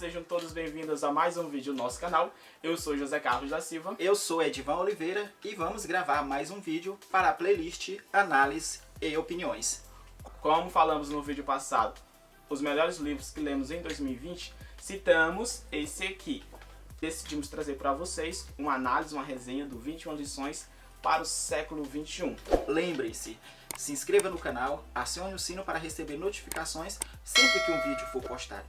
sejam todos bem-vindos a mais um vídeo do nosso canal. Eu sou José Carlos da Silva. Eu sou Edivan Oliveira e vamos gravar mais um vídeo para a playlist Análise e Opiniões. Como falamos no vídeo passado, os melhores livros que lemos em 2020, citamos esse aqui. Decidimos trazer para vocês uma análise, uma resenha do 21 lições para o século 21. Lembre-se, se inscreva no canal, acione o sino para receber notificações sempre que um vídeo for postado.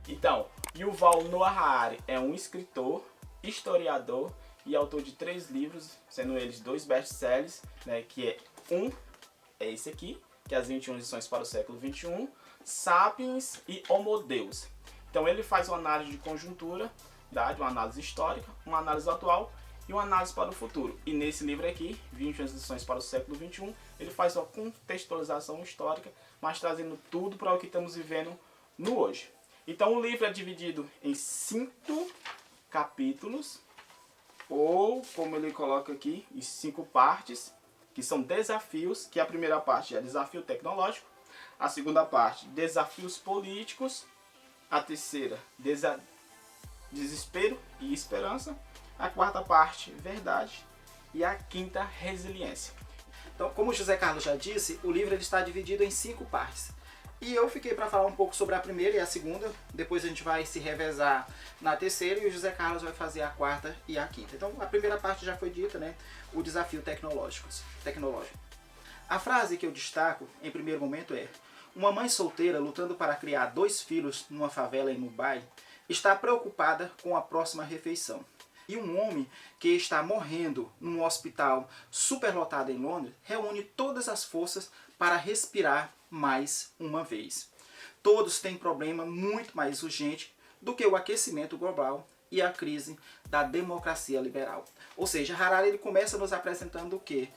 Então, Yuval Noah Harari é um escritor, historiador e autor de 3 livros, sendo eles 2 best-sellers, né, que é esse aqui, que é as 21 lições para o século 21, Sapiens e Homo Deus. Então ele faz uma análise de conjuntura, uma análise histórica, uma análise atual e uma análise para o futuro. E nesse livro aqui, 21 lições para o século 21, ele faz uma contextualização histórica, mas trazendo tudo para o que estamos vivendo no hoje. Então o livro é dividido em 5 capítulos, ou como ele coloca aqui, em 5 partes, que são desafios, que a primeira parte é desafio tecnológico, a segunda parte, desafios políticos, a terceira, desespero e esperança, a quarta parte, verdade, e a quinta, resiliência. Então, como o José Carlos já disse, o livro ele está dividido em 5 partes. E eu fiquei para falar um pouco sobre a primeira e a segunda, depois a gente vai se revezar na terceira e o José Carlos vai fazer a quarta e a quinta. Então, a primeira parte já foi dita, né? O desafio tecnológico. A frase que eu destaco em primeiro momento é: uma mãe solteira lutando para criar 2 filhos numa favela em Mumbai está preocupada com a próxima refeição. E um homem que está morrendo num hospital superlotado em Londres reúne todas as forças para respirar mais uma vez. Todos têm problema muito mais urgente do que o aquecimento global e a crise da democracia liberal. Ou seja, Harari ele começa nos apresentando o quê?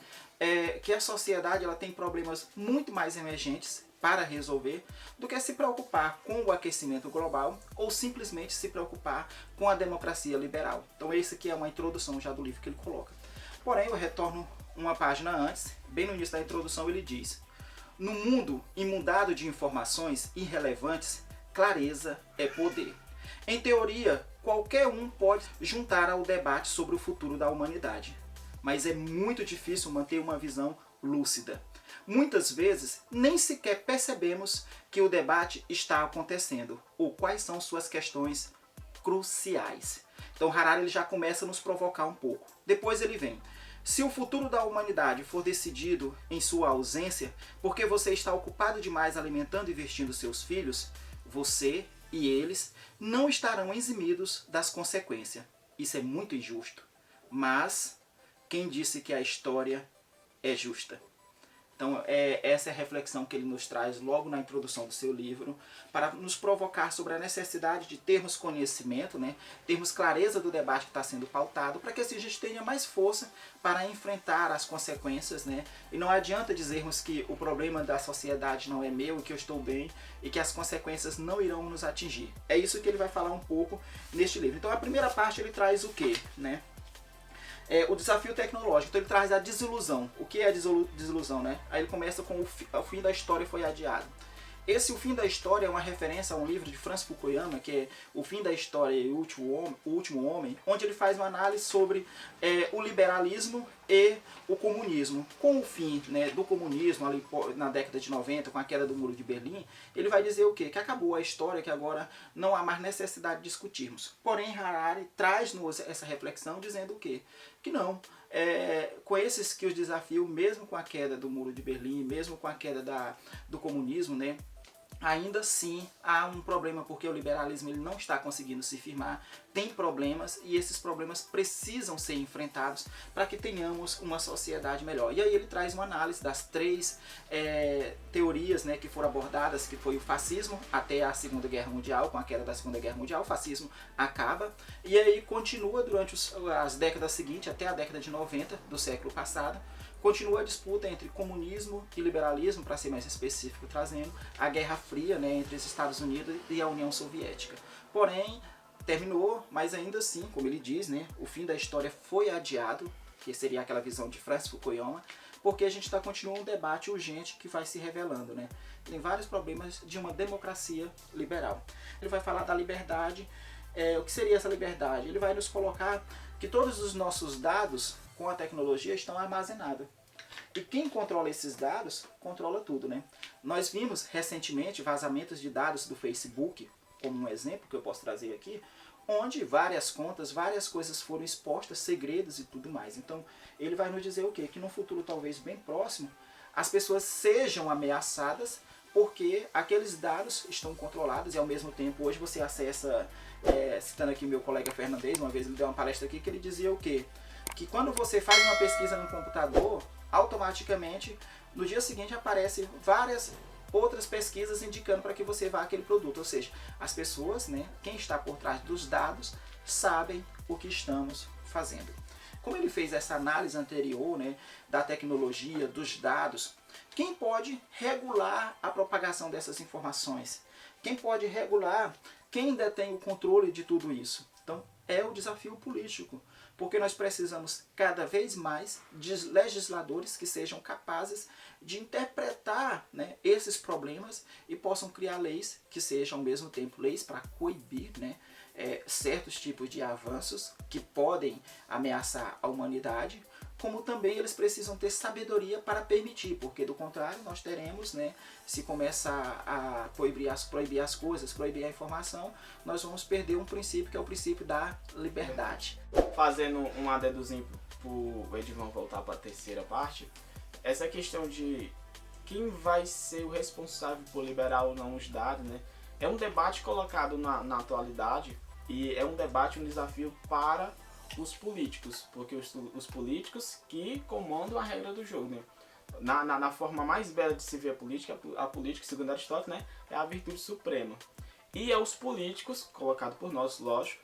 Que a sociedade ela tem problemas muito mais emergentes para resolver do que se preocupar com o aquecimento global ou simplesmente se preocupar com a democracia liberal. Então esse aqui é uma introdução já do livro que ele coloca. Porém, eu retorno uma página antes, bem no início da introdução ele diz: no mundo inundado de informações irrelevantes, clareza é poder. Em teoria, qualquer um pode juntar ao debate sobre o futuro da humanidade, mas é muito difícil manter uma visão lúcida. Muitas vezes, nem sequer percebemos que o debate está acontecendo ou quais são suas questões cruciais. Então Harari ele já começa a nos provocar um pouco. Depois ele vem: se o futuro da humanidade for decidido em sua ausência, porque você está ocupado demais alimentando e vestindo seus filhos, você e eles não estarão eximidos das consequências. Isso é muito injusto. Mas quem disse que a história é justa? Então, essa é a reflexão que ele nos traz logo na introdução do seu livro, para nos provocar sobre a necessidade de termos conhecimento, né, termos clareza do debate que está sendo pautado, para que assim a gente tenha mais força para enfrentar as consequências, né? E não adianta dizermos que o problema da sociedade não é meu e que eu estou bem e que as consequências não irão nos atingir. É isso que ele vai falar um pouco neste livro. Então, a primeira parte ele traz o quê, né? O desafio tecnológico. Então ele traz a desilusão. O que é a desilusão, né? Aí ele começa com o fim da história foi adiado. O fim da história é uma referência a um livro de Francis Fukuyama, que é O Fim da História e o Último Homem, onde ele faz uma análise sobre o liberalismo e o comunismo. Com o fim, né, do comunismo ali na década de 90, com a queda do Muro de Berlim, ele vai dizer o quê? Que acabou a história, que agora não há mais necessidade de discutirmos. Porém, Harari traz-nos essa reflexão dizendo o quê? Que não. Com esses que os desafios, mesmo com a queda do Muro de Berlim, mesmo com a queda do comunismo, né, ainda assim há um problema, porque o liberalismo ele não está conseguindo se firmar, tem problemas e esses problemas precisam ser enfrentados para que tenhamos uma sociedade melhor. E aí ele traz uma análise das 3 teorias, né, que foram abordadas, que foi o fascismo até a Segunda Guerra Mundial. Com a queda da Segunda Guerra Mundial, o fascismo acaba e aí continua durante as décadas seguintes, até a década de 90 do século passado. Continua a disputa entre comunismo e liberalismo, para ser mais específico, trazendo a Guerra Fria, né, entre os Estados Unidos e a União Soviética. Porém, terminou, mas ainda assim, como ele diz, né, o fim da história foi adiado. que seria aquela visão de Francis Fukuyama, porque a gente continuando um debate urgente que vai se revelando, né? Tem vários problemas de uma democracia liberal. Ele vai falar da liberdade. O que seria essa liberdade? Ele vai nos colocar que todos os nossos dados com a tecnologia estão armazenados. E quem controla esses dados, controla tudo, né? Nós vimos recentemente vazamentos de dados do Facebook, como um exemplo que eu posso trazer aqui, onde várias contas, várias coisas foram expostas, segredos e tudo mais. Então, ele vai nos dizer o quê? Que no futuro talvez bem próximo, as pessoas sejam ameaçadas porque aqueles dados estão controlados e ao mesmo tempo hoje você acessa, citando aqui meu colega Fernandes, uma vez ele deu uma palestra aqui que ele dizia o quê? Que quando você faz uma pesquisa no computador, automaticamente no dia seguinte aparecem várias outras pesquisas indicando para que você vá àquele produto. Ou seja, as pessoas, né, quem está por trás dos dados, sabem o que estamos fazendo. Como ele fez essa análise anterior, né, da tecnologia, dos dados, quem pode regular a propagação dessas informações? Quem pode regular? Quem detém o controle de tudo isso? Então, é o desafio político, porque nós precisamos cada vez mais de legisladores que sejam capazes de interpretar, né, esses problemas e possam criar leis que sejam ao mesmo tempo leis para coibir, né, certos tipos de avanços que podem ameaçar a humanidade, como também eles precisam ter sabedoria para permitir, porque do contrário nós teremos, né, se começar a proibir as coisas, proibir a informação, nós vamos perder um princípio que é o princípio da liberdade. Fazendo um adedozinho para o Edivan voltar para a terceira parte, essa questão de quem vai ser o responsável por liberar ou não os dados, né, é um debate colocado na atualidade e é um debate, um desafio para os políticos, porque os políticos que comandam a regra do jogo, né? Na forma mais bela de se ver a política, segundo Aristóteles, né, é a virtude suprema. E é os políticos, colocados por nós, lógico,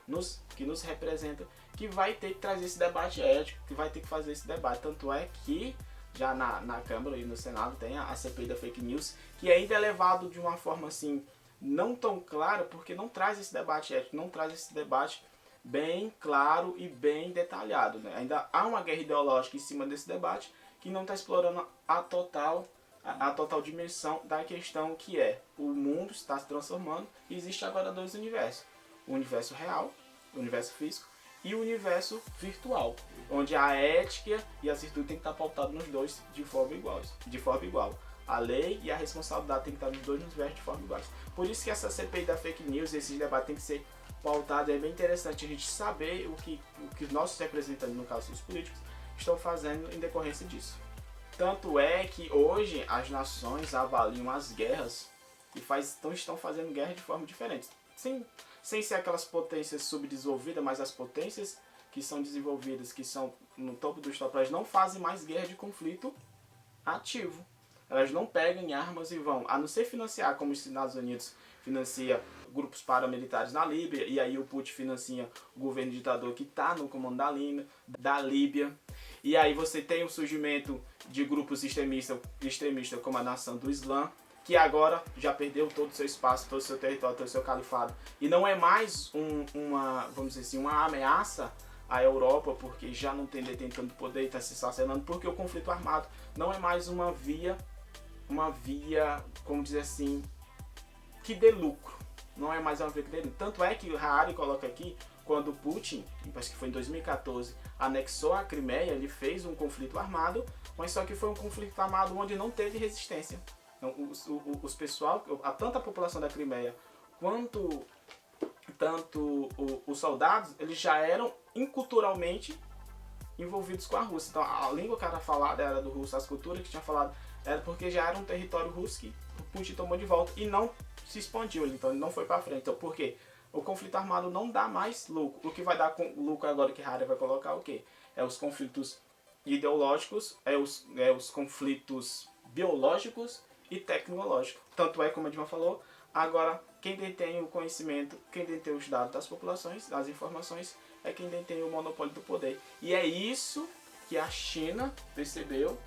que nos representam, que vai ter que trazer esse debate ético, que vai ter que fazer esse debate. Tanto é que já na Câmara e no Senado tem a CPI da Fake News, que ainda é levado de uma forma assim, não tão clara, porque não traz esse debate ético, não traz esse debate bem claro e bem detalhado, né? Ainda há uma guerra ideológica em cima desse debate que não está explorando a total dimensão da questão, que é o mundo está se transformando e existe agora dois universos: o universo real, o universo físico, e o universo virtual, onde a ética e a virtude tem que estar pautadas nos dois de forma igual. A lei e a responsabilidade tem que estar nos dois universos de forma igual. Por isso que essa CPI da fake news, esse debate tem que ser pautado. É bem interessante a gente saber o que os nossos representantes, no caso os políticos, estão fazendo em decorrência disso. Tanto é que hoje as nações avaliam as guerras e estão fazendo guerra de forma diferente. Sem ser aquelas potências subdesenvolvidas, mas as potências que são desenvolvidas, que são no topo dos topos, elas não fazem mais guerra de conflito ativo. Elas não pegam em armas e vão, a não ser financiar, como os Estados Unidos financia grupos paramilitares na Líbia, e aí o Putin financia o governo ditador que está no comando da Líbia. E aí você tem o surgimento de grupos extremistas como a Nação do Islã, que agora já perdeu todo o seu espaço, todo o seu território, todo o seu califado. E não é mais vamos dizer assim, uma ameaça à Europa, porque já não tem detentando poder e está se estacionando, porque o conflito armado não é mais uma via, como dizer assim, que dê lucro. Não é mais uma via que dê lucro. Tanto é que o Harari coloca aqui, quando Putin, parece que foi em 2014, anexou a Crimeia, ele fez um conflito armado, mas só que foi um conflito armado onde não teve resistência. Então, tanto a população da Crimeia quanto os soldados, eles já eram inculturalmente envolvidos com a Rússia. Então a língua que era falada era do russo, as culturas que tinha falado era porque já era um território russo que o Putin tomou de volta e não se expandiu, então ele não foi para frente. Então por quê? O conflito armado não dá mais lucro. O que vai dar lucro agora, que Harari vai colocar o quê? É os conflitos ideológicos, os conflitos biológicos e tecnológicos. Tanto é, como a Dilma falou, agora quem detém o conhecimento, quem detém os dados das populações, das informações, é quem detém o monopólio do poder. E é isso que a China percebeu,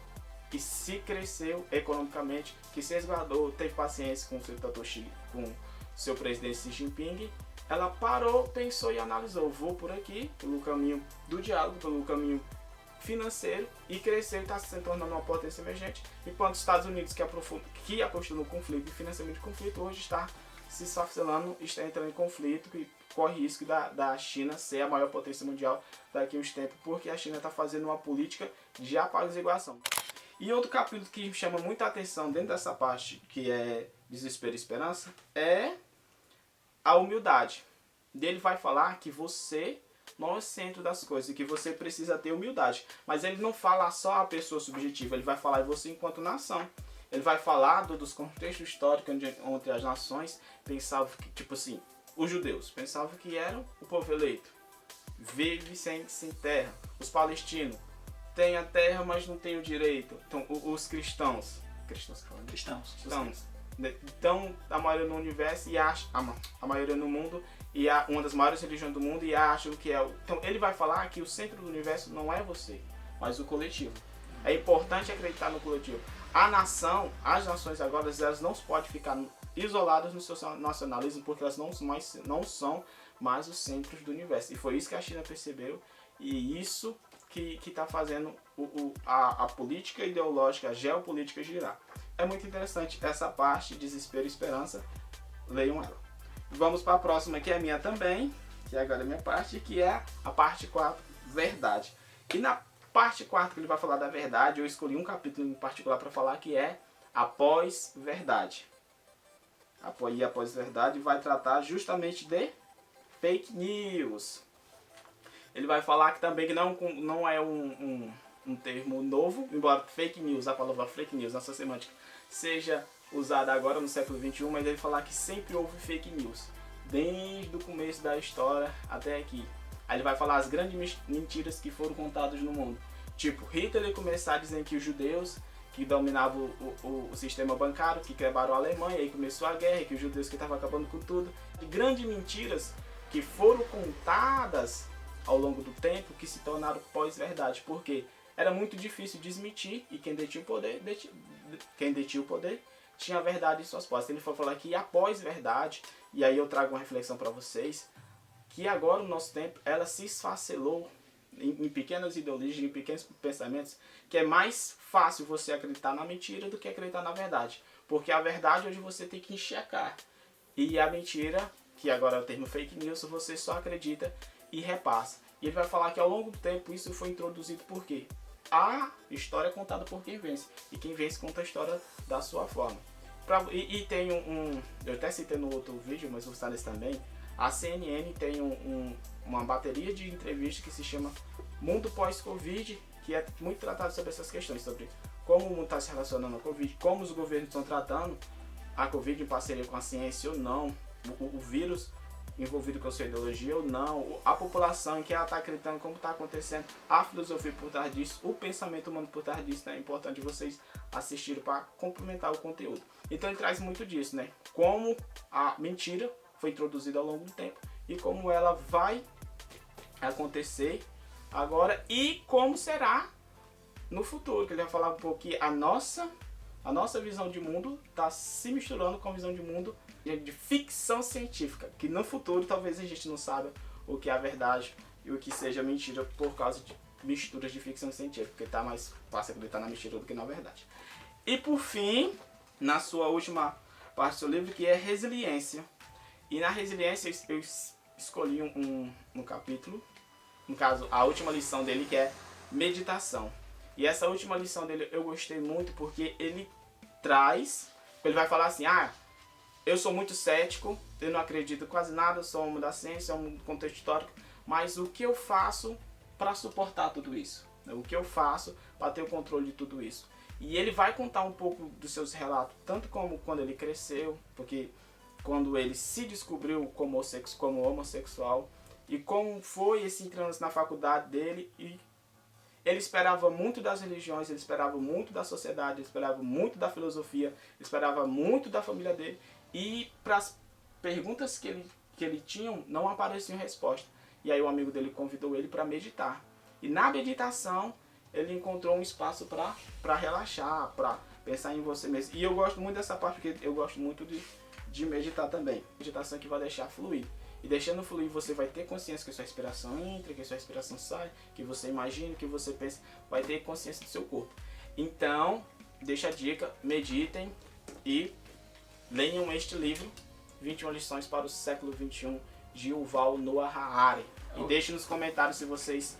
que se cresceu economicamente, que se resguardou, teve paciência com o seu ditador com seu presidente Xi Jinping. Ela parou, pensou e analisou: vou por aqui, pelo caminho do diálogo, pelo caminho financeiro e cresceu e está se tornando uma potência emergente, enquanto os Estados Unidos, que apostou no conflito e financiamento de conflito, hoje está se esfacelando, está entrando em conflito e corre risco da China ser a maior potência mundial daqui a uns tempos, porque a China está fazendo uma política de apaziguação. E outro capítulo que me chama muita atenção dentro dessa parte, que é desespero e esperança, é a humildade. Ele vai falar que você não é o centro das coisas e que você precisa ter humildade. Mas ele não fala só a pessoa subjetiva, ele vai falar de você enquanto nação. Ele vai falar dos contextos históricos onde as nações pensavam que, tipo assim, os judeus pensavam que eram o povo eleito, vive sem terra. Os palestinos têm a terra, mas não têm o direito. Então, os cristãos. Então, a maioria no universo e acha, a maioria no mundo e uma das maiores religiões do mundo e acham que é. Então, ele vai falar que o centro do universo não é você, mas o coletivo. É importante acreditar no coletivo. A nação, as nações agora, elas não podem ficar isoladas no seu nacionalismo, porque elas não são mais os centros do universo. E foi isso que a China percebeu, e isso que está fazendo a política ideológica, a geopolítica girar. É muito interessante essa parte, desespero e esperança. Leiam ela. Vamos para a próxima, que é a minha também, que agora é a minha parte, que é a parte 4, verdade. E na parte 4, que ele vai falar da verdade, eu escolhi um capítulo em particular para falar, que é a pós-verdade. A pós-verdade vai tratar justamente de fake news. Ele vai falar que também que não é um termo novo, embora fake news, a palavra fake news, nossa semântica, seja usada agora no século XXI, mas ele vai falar que sempre houve fake news, desde o começo da história até aqui. Aí ele vai falar as grandes mentiras que foram contadas no mundo. Tipo, Hitler começar dizendo que os judeus que dominavam o sistema bancário, que quebraram a Alemanha, aí começou a guerra, que os judeus que estavam acabando com tudo. Grandes mentiras que foram contadas ao longo do tempo, que se tornaram pós-verdade, porque era muito difícil desmentir, e quem detinha o poder tinha a verdade em suas posses. Ele foi falar que a pós-verdade, e aí eu trago uma reflexão para vocês, que agora no nosso tempo ela se esfacelou em pequenas ideologias, em pequenos pensamentos, que é mais fácil você acreditar na mentira do que acreditar na verdade. Porque a verdade hoje você tem que enxergar. E a mentira, que agora é o termo fake news, você só acredita e repassa. E ele vai falar que ao longo do tempo isso foi introduzido por quê? A história é contada por quem vence. E quem vence conta a história da sua forma. E tem eu até citei no outro vídeo, mas vou citar nesse também. A CNN tem uma bateria de entrevistas que se chama Mundo Pós-Covid, que é muito tratado sobre essas questões, sobre como o mundo está se relacionando à Covid, como os governos estão tratando a Covid em parceria com a ciência ou não, o vírus envolvido com a sua ideologia ou não, a população em que ela está acreditando, como está acontecendo, a filosofia por trás disso, o pensamento humano por trás disso, né? É importante vocês assistirem para complementar o conteúdo. Então ele traz muito disso, né? Como a mentira foi introduzida ao longo do tempo e como ela vai acontecer agora e como será no futuro, que ele vai falar um pouco que a nossa visão de mundo está se misturando com a visão de mundo de ficção científica, que no futuro talvez a gente não saiba o que é a verdade e o que seja mentira por causa de misturas de ficção científica, porque está mais fácil acreditar na mentira do que na verdade. E por fim, na sua última parte do seu livro, que é resiliência. E na resiliência eu escolhi um capítulo, no caso a última lição dele, que é meditação. E essa última lição dele eu gostei muito porque ele vai falar assim, eu sou muito cético, eu não acredito em quase nada, sou um homem da ciência, um contexto histórico, mas o que eu faço para suportar tudo isso? O que eu faço para ter o controle de tudo isso? E ele vai contar um pouco dos seus relatos, tanto como quando ele cresceu, porque quando ele se descobriu como homossexual, e como foi esse trânsito na faculdade dele, e ele esperava muito das religiões, ele esperava muito da sociedade, ele esperava muito da filosofia, ele esperava muito da família dele, e para as perguntas que ele tinha, não apareciam resposta. E aí o amigo dele convidou ele para meditar. E na meditação, ele encontrou um espaço para relaxar, para pensar em você mesmo. E eu gosto muito dessa parte, porque eu gosto muito de meditar também. Meditação que vai deixar fluir. E deixando fluir, você vai ter consciência que a sua respiração entra, que a sua respiração sai, que você imagina, que você pensa, vai ter consciência do seu corpo. Então, deixa a dica, meditem e leiam este livro, 21 lições para o século XXI, de Yuval Noah Harari. E deixem nos comentários se vocês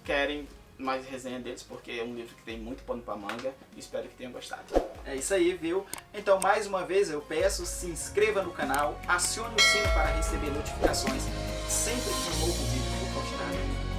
querem mais resenha deles, porque é um livro que tem muito pano pra manga. Espero que tenham gostado. É isso aí, viu? Então, mais uma vez eu peço, se inscreva no canal, acione o sino para receber notificações sempre que um novo vídeo for postado.